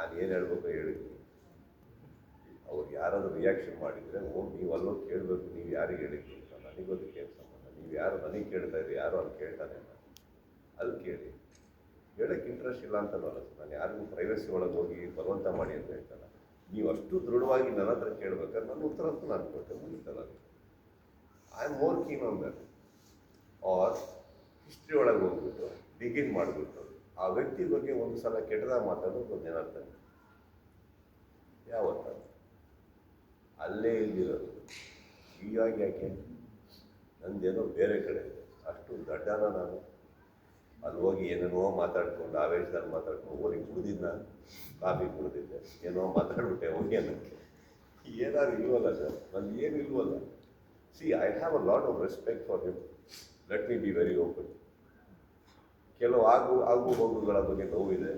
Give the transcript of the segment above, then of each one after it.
ನಾನು ಏನು ಹೇಳ್ಬೇಕು ಹೇಳಿ. ಅವ್ರು ಯಾರಾದರೂ ರಿಯಾಕ್ಷನ್ ಮಾಡಿದರೆ ಹೋಗಿ ನೀವು ಅಲ್ಲೋಗಿ ಕೇಳಬೇಕು, ನೀವು ಯಾರಿಗೆ ಹೇಳಿದ್ರು ಅಂತ. ನನಗೋದಕ್ಕೆ ಏನು ಸಂಬಂಧ? ನೀವು ಯಾರು ನನಗೆ ಕೇಳ್ತಾ ಇದ್ದೀರಿ, ಯಾರು ಅಲ್ಲಿ ಕೇಳ್ತಾನೆ ಅಲ್ಲಿ ಕೇಳಿ. ಹೇಳೋಕ್ಕೆ ಇಂಟ್ರೆಸ್ಟ್ ಇಲ್ಲ ಅಂತ ಅಲ್ಲ, ನಾನು ಯಾರಿಗೂ ಪ್ರೈವಸಿ ಒಳಗೆ ಹೋಗಿ ಬಲವಂತ ಮಾಡಿ ಅಂತ ಹೇಳ್ತಲ್ಲ. ನೀವು ಅಷ್ಟು ದೃಢವಾಗಿ ನನ್ನ ಹತ್ರ ಕೇಳ್ಬೇಕಾದ್ರೆ ನನ್ನ ಉತ್ತರ ಅಂತ ನಾನು ಕೊಟ್ಟೆ, ಮುಗಿತಲ್ಲ. I am more keen on that. Our history ಒಳಗೆ ಹೋಗ್ಬಿಟ್ಟು ಬಿಗಿನ್ ಮಾಡಿಬಿಟ್ಟು ಆ ವ್ಯಕ್ತಿ ಬಗ್ಗೆ ಒಂದು ಸಲ ಕೆಟ್ಟದಾಗ ಮಾತಾಡೋದು ಒಂದು ಏನಾಗ್ತದೆ, ಯಾವತ್ತ ಅಲ್ಲೇ ಇಲ್ಲಿರೋದು. ಹೀಗಾಗಿ ಯಾಕೆ ನಂದೇನೋ ಬೇರೆ ಕಡೆ ಇದೆ, ಅಷ್ಟು ದಡ್ಡನ ನಾನು ಅಲ್ಲಿ ಹೋಗಿ ಏನೇನೋ ಮಾತಾಡ್ಕೊಂಡು ಆವೇಶದಲ್ಲಿ ಮಾತಾಡ್ಕೊಂಡು ಹೋಗಿ ಕುಡಿದಿದ್ದ, ಕಾಫಿ ಕುಡಿದಿದ್ದೆ, ಏನೋ ಮಾತಾಡ್ಬಿಟ್ಟೆ ಹೋಗಿ ಅನ್ನೋಕ್ಕೆ ಏನಾದ್ರು ಇಲ್ವಲ್ಲ ಸರ್, ನಾನು ಏನು ಇಲ್ವಲ್ಲ. C, I have a lot of respect for him. Let me be very open. ಕೆಲವು ಆಗು ಹೋಗುಗಳ ಬಗ್ಗೆ ನೋವಿದೆ,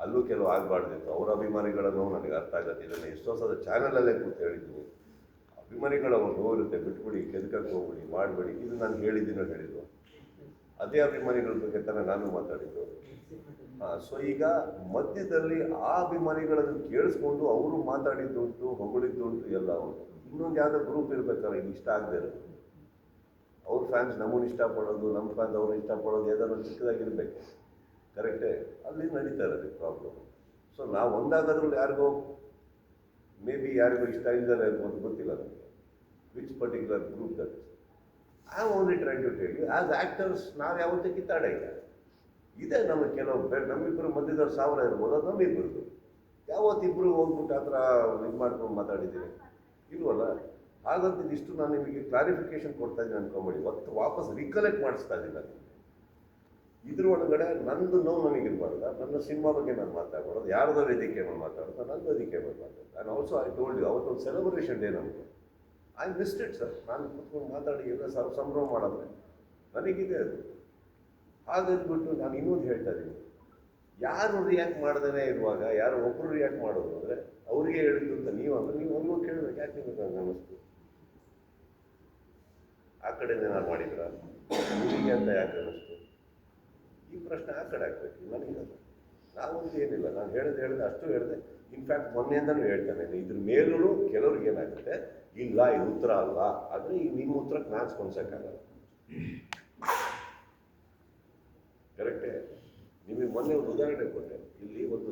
ಅಲ್ಲೂ ಕೆಲವು ಆಗಬಾರ್ದಿತ್ತು. ಅವರ ಅಭಿಮಾನಿಗಳ ನೋವು ನನಗೆ ಅರ್ಥ ಆಗುತ್ತೆ. ಇದನ್ನು ಎಷ್ಟೋ ಸಲ ಚಾನಲಲ್ಲೇ ಕೂತು ಹೇಳಿದ್ದೀನಿ. ಅಭಿಮಾನಿಗಳ ನೋವು ಇರುತ್ತೆ, ಬಿಟ್ಬಿಡಿ, ಕೆದಕಕ್ಕೆ ಹೋಗ್ಬಿಡಿ, ಮಾಡಬೇಡಿ. ಇದು ನಾನು ಹೇಳಿದ್ದು ಅದೇ ಅಭಿಮಾನಿಗಳ ಬಗ್ಗೆ ತಾನೇ ನಾನು ಮಾತಾಡಿದ್ದು. ಸೊ ಈಗ ಮಧ್ಯದಲ್ಲಿ ಆ ಅಭಿಮಾನಿಗಳನ್ನು ಕೇಳಿಸ್ಕೊಂಡು ಅವರು ಮಾತಾಡಿದ್ದುಂಟು, ಹೊಗಳಿದ್ದುಂಟು ಎಲ್ಲ ಅವರು. ಇನ್ನೊಂದು ಯಾವುದೋ ಗ್ರೂಪ್ ಇರ್ಬೇಕಲ್ಲ, ಇದು ಇಷ್ಟ ಆಗದೆ ಇರೋದು. ಅವ್ರ ಫ್ಯಾನ್ಸ್ ನಮ್ಮನ್ನು ಇಷ್ಟಪಡೋದು, ನಮ್ಮ ಫ್ಯಾನ್ಸ್ ಅವ್ರನ್ನ ಇಷ್ಟಪಡೋದು ಏನಾದ್ರು ಚಿಕ್ಕದಾಗಿರ್ಬೇಕು, ಕರೆಕ್ಟೇ? ಅಲ್ಲಿ ನಡೀತಾ ಇರೋದು ಪ್ರಾಬ್ಲಮ್. ಸೊ ನಾವು ಒಂದಾಗೋದ್ರಲ್ಲಿ ಯಾರಿಗೋ ಯಾರಿಗೂ ಇಷ್ಟ ಇಲ್ಲದೆ ಇರ್ಬೋದು, ಗೊತ್ತಿಲ್ಲ ನನಗೆ which particular group that. I am only try to tell you, as actors ನಾವು ಯಾವತ್ತೂ ಕಿತ್ತಾಡೇ ಇಲ್ಲ. ಇದೆ ನಮಗೆ ಕೆಲವು ನಮ್ಮಿಬ್ಬರು ಮಧ್ಯದವ್ರು 1000 ಇರ್ಬೋದು, ಅದು ನಮ್ಮಿಬ್ಬರದು. ಯಾವತ್ತಿಬ್ಬರು ಹೋಗ್ಬಿಟ್ಟು ಆ ಥರ ಇದು ಮಾಡ್ಕೊಂಡು ಮಾತಾಡಿದ್ದೀನಿ ಇಲ್ವಲ್ಲ. ಹಾಗಂತ ಇದಿಷ್ಟು ನಾನು ನಿಮಗೆ ಕ್ಲಾರಿಫಿಕೇಶನ್ ಕೊಡ್ತಾ ಇದ್ದೀನಿ ಅನ್ಕೊಂಬೇಡಿ. ವಾಪಸ್ ರಿಕಲೆಕ್ಟ್ ಮಾಡಿಸ್ತಾ ಇದ್ದೀನಿ ನಾನು. ಇದ್ರ ಒಳಗಡೆ ನಂದು ನೋವು ನನಗಿರ್ಬಾರ್ದ, ನನ್ನ ಸಿನಿಮಾ ಬಗ್ಗೆ ನಾನು ಮಾತಾಡೋದು, ಯಾರ್ದೋ ವೇದಿಕೆ ಮೇಲೆ ಮಾತಾಡೋದು, ನನ್ನ ವೇದಿಕೆ ಮೇಲೆ ಮಾತಾಡೋದು. ನಾನು ಆಲ್ಸೋ ಐ ಟೋಲ್ಡ್ ಯು, ಅವತ್ತೊಂದು ಸೆಲೆಬ್ರೇಷನ್ ಡೇ ನಮಗೆ. I missed it sir. ನಾನು ಕುತ್ಕೊಂಡು ಮಾತಾಡಿ ಎಲ್ಲ ಸಂಭ್ರಮ ಮಾಡಿದ್ರೆ ನನಗಿದೆ ಅದು. ಹಾಗಂದ್ಬಿಟ್ಟು ನಾನು ಇನ್ನೊಂದು ಹೇಳ್ತಾ ಇದ್ದೀನಿ, ಯಾರು ರಿಯಾಕ್ಟ್ ಮಾಡ್ದೇ ಇರುವಾಗ ಯಾರು ಒಬ್ಬರು ರಿಯಾಕ್ಟ್ ಮಾಡೋದು ಅಂದರೆ ಅವ್ರಿಗೆ ಹೇಳಿದ್ದು ಅಂತ ನೀವು ಅವ್ರಿಗೂ ಕೇಳಬೇಕು. ಯಾಕೆ ನಿಮಗೆ ನಂಗೆ ಅನ್ನಿಸ್ತು ಆ ಕಡೆನೇ ನಾನು ಮಾಡಿದ್ರ ನಿಮಗೆ ಅಂತ ಯಾಕೆ ಅನ್ನಿಸ್ತು? ಈ ಪ್ರಶ್ನೆ ಆ ಕಡೆ ಹಾಕ್ಬೇಕು, ನನಗಲ್ಲ. ನಾವೊಂದು ಏನಿಲ್ಲ, ನಾನು ಹೇಳಿದೆ ಅಷ್ಟು ಹೇಳಿದೆ. ಇನ್ಫ್ಯಾಕ್ಟ್ ಮೊನ್ನೆಯಿಂದನೂ ಹೇಳ್ತಾನೆ, ಇದ್ರ ಮೇಲೂ ಕೆಲವ್ರಿಗೆ ಏನಾಗುತ್ತೆ, ಇಲ್ಲ ಇದು ಉತ್ತರ ಅಲ್ಲ, ಆದರೆ ಈಗ ನಿಮ್ಮ ಉತ್ತರಕ್ಕೆ ನಾನು ಸ್ಪಂದಿಸೋಕ್ಕಾಗಲ್ಲ. ಕರೆಕ್ಟೇ? ನಿಮಗೆ ಮೊನ್ನೆ ಒಂದು ಉದಾಹರಣೆ ಕೊಟ್ಟೆ. ಇಲ್ಲಿ ಒಂದು